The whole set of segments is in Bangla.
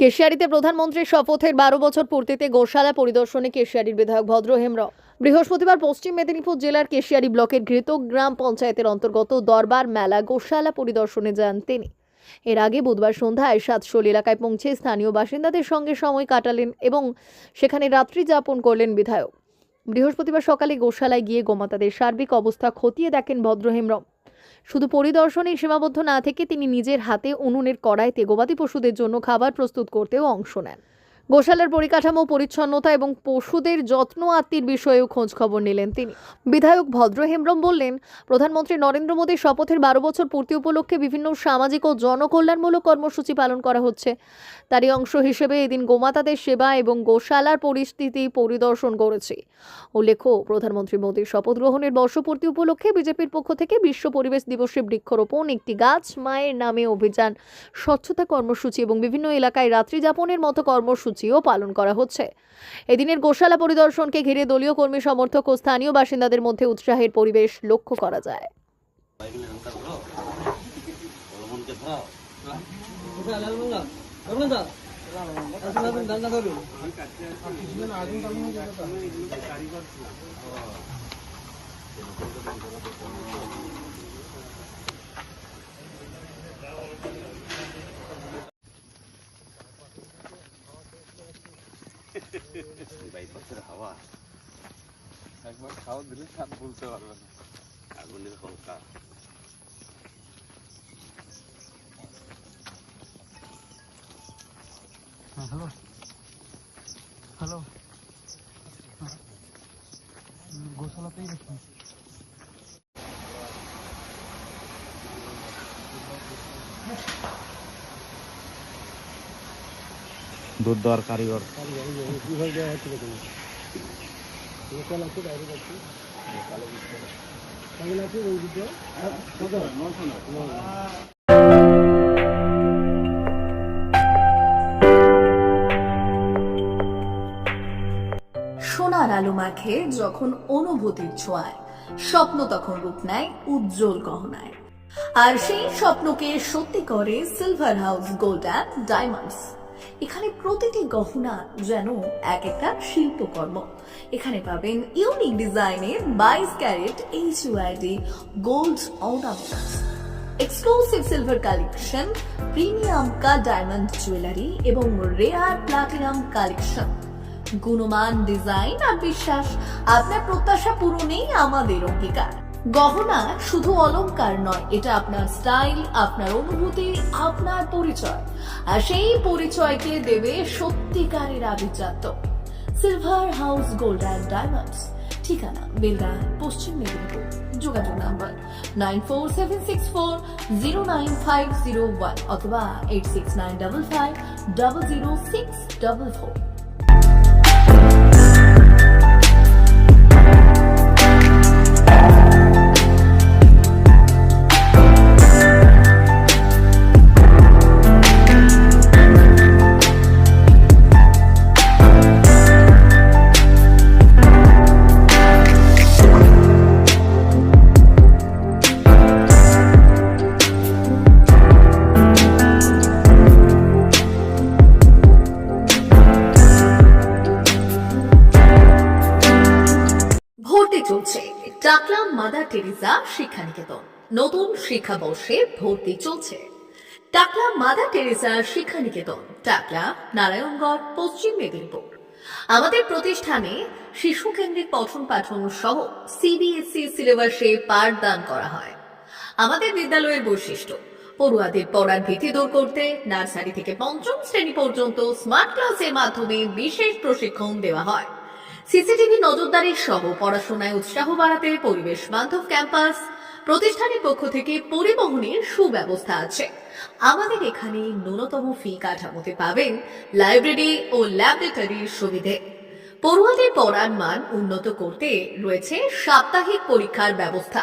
কেশিয়াড়ীতে প্রধানমন্ত্রীর শপথের 12 বছর পূর্তিতে গোশালা পরিদর্শনে কেশিয়াড়ীর বিধায়ক ভদ্র হেমব্রম। বৃহস্পতিবার পশ্চিম মেদিনীপুর জেলার কেশিয়াড়ী ব্লকের ঘৃত গ্রাম পঞ্চায়েতের অন্তর্গত দরবার মেলা গোশালা পরিদর্শনে যান তিনি। এর আগে বুধবার সন্ধ্যায় সাতশোল এলাকায় পৌঁছে স্থানীয় বাসিন্দাদের সঙ্গে সময় কাটালেন এবং সেখানে রাত্রি যাপন করলেন বিধায়ক। বৃহস্পতিবার সকালে গোশালায় গিয়ে গোমাতাদের সার্বিক অবস্থা খতিয়ে দেখেন ভদ্র হেমব্রম। শুধু পরিদর্শনেই সীমাবদ্ধ না থেকে তিনি নিজের হাতে উনুনের কড়াইতে গবাদি পশুদের জন্য খাবার প্রস্তুত করতেও অংশ নেন। গোশালার পরিকাঠামো, পরিচ্ছন্নতা এবং পশুদের যত্ন আত্মীর বিষয়েও খোঁজ খবর নিলেন তিনি। বিধায়ক ভদ্র হেমব্রম বললেন, প্রধানমন্ত্রী নরেন্দ্র মোদীর শপথের 12 বছর পূর্তি উপলক্ষে বিভিন্ন সামাজিক ও জনকল্যাণমূলক কর্মসূচি পালন করা হচ্ছে। তারই অংশ হিসেবে এদিন গোমাতাদের সেবা এবং গোশালার পরিস্থিতি পরিদর্শন করেছি। উল্লেখ্য, প্রধানমন্ত্রী মোদীর শপথ গ্রহণের বর্ষপূর্তি উপলক্ষে বিজেপির পক্ষ থেকে বিশ্ব পরিবেশ দিবসে বৃক্ষরোপণ, একটি গাছ মায়ের নামে অভিযান, স্বচ্ছতা কর্মসূচি এবং বিভিন্ন এলাকায় রাত্রি যাপনের মতো কর্মসূচিও পালন করা হচ্ছে। এদিনের গোশালা পরিদর্শনকে ঘিরে দলীয় কর্মী সমর্থক ও স্থানীয় বাসিন্দাদের মধ্যে উৎসাহের পরিবেশ লক্ষ্য করা যায়। বাইপাসের হাওয়া একবার খাওয়া দিলে স্বাদ বলতে পারবে না। আগুনের হালকা হ্যালো হ্যালো গোশালাতেই দেখুন। দুধ দেওয়ার কারিগর সোনার আলো মাখে যখন অনুভূতির ছোঁয়ায়, স্বপ্ন তখন রূপ নেয় উজ্জ্বল গহনায়। আর সেই স্বপ্নকে সত্যি করে silver house gold and diamonds. এখানে প্রতিটি গহনা যেন এক একটা শিল্পকর্ম। এখানে পাবেন ইউনিক ডিজাইনের 22 carat HUID gold ornaments, exclusive silver collection, premium cut diamond jewellery এবং রেয়ার প্লাটিনাম কালেকশন। গুণমান, ডিজাইন আর বিশ্বাস, আপনার প্রত্যাশা পূরণেই আমাদের অঙ্গীকার। গহনা শুধু অলংকার নয়, এটা আপনার স্টাইল, আপনার অনুভূতি, আপনার পরিচয়। আর সেই পরিচয়কে দেবে সত্যিকারের আভিজাত্য। Silver house gold and diamonds, ঠিকানা বেলডাঙ্গা, পশ্চিম মেদিনীপুর। যোগাযোগ নাম্বার 9476409501 অথবা 8695500644। চলছে টাকলা মাদার টেরিজা শিক্ষানিকেতন। নতুন শিক্ষাবর্ষে ভর্তি চলছে টাকলা মাদার টেরিজা শিক্ষানিকেতন, টাকলা, নারায়ণগড়, পশ্চিম মেদিনীপুর। আমাদের প্রতিষ্ঠানে শিশু কেন্দ্রিক পঠন পাঠন সহ CBSE সিলেবাসে পাঠদান করা হয়। আমাদের বিদ্যালয়ের বৈশিষ্ট্য, পড়ুয়াদের পড়ার ভীতি দূর করতে নার্সারি থেকে পঞ্চম শ্রেণী পর্যন্ত স্মার্ট ক্লাসের মাধ্যমে বিশেষ প্রশিক্ষণ দেওয়া হয়। CCTV নজরদারি সহ পড়াশোনায় উৎসাহ বাড়াতে পরিবেশ বান্ধব ক্যাম্পাস। প্রতিষ্ঠানের পক্ষ থেকে পরিবহনের সুব্যবস্থা আছে। আমাদের এখানে ন্যূনতম ফি কাঠামোতে পাবেন লাইব্রেরি ও ল্যাবরেটরির সুবিধে। পড়ুয়াদের পড়ার মান উন্নত করতে রয়েছে সাপ্তাহিক পরীক্ষার ব্যবস্থা,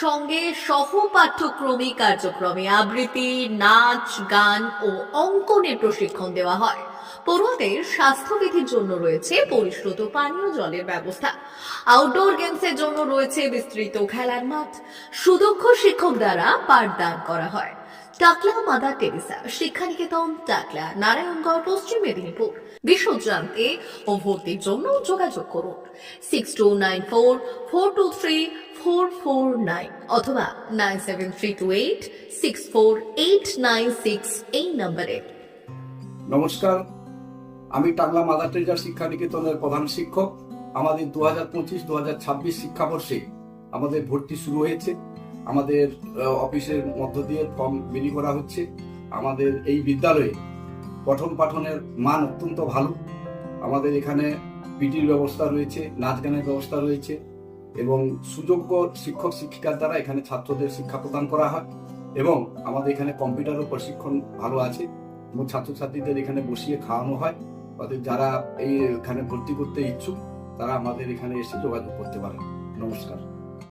সঙ্গে সহ পাঠ্যক্রমিক কার্যক্রমে আবৃত্তি, নাচ, গান ও অঙ্কনের প্রশিক্ষণ দেওয়া হয়। পড়ুয়াদের স্বাস্থ্যবিধির জন্য রয়েছে পরিশ্রুত পানীয় জলের ব্যবস্থা। আউটডোর গেমসের জন্য রয়েছে বিস্তৃত খেলার মাঠ। সুদক্ষ শিক্ষক দ্বারা পাঠদান করা হয়। টাকলা মাদার টেরেসা শিক্ষানিকেতন, টাকলা, নারায়ণগড়, পশ্চিম মেদিনীপুর। বিশদ জানতে ও ভর্তির জন্য যোগাযোগ করুন 6294-423-449 অথবা 9732864896 এই নম্বরে। নমস্কার, আমি টাকলা মাদার টেরেসা শিক্ষানিকেতনের প্রধান শিক্ষক। আমাদের 2025-2026 শিক্ষাবর্ষে আমাদের ভর্তি শুরু হয়েছে। আমাদের অফিসের মধ্য দিয়ে ফর্ম বিলি করা হচ্ছে। আমাদের এই বিদ্যালয়ে পঠন পাঠনের মান অত্যন্ত ভালো। আমাদের এখানে পিটির ব্যবস্থা রয়েছে, নাচ গানের ব্যবস্থা রয়েছে এবং সুযোগ্য শিক্ষক শিক্ষিকার দ্বারা এখানে ছাত্রদের শিক্ষা প্রদান করা হয় এবং আমাদের এখানে কম্পিউটারও প্রশিক্ষণ ভালো আছে এবং ছাত্রছাত্রীদের এখানে বসিয়ে খাওয়ানো হয়। তাদের যারা এখানে ভর্তি করতে ইচ্ছুক তারা আমাদের এখানে এসে যোগাযোগ করতে পারেন। নমস্কার।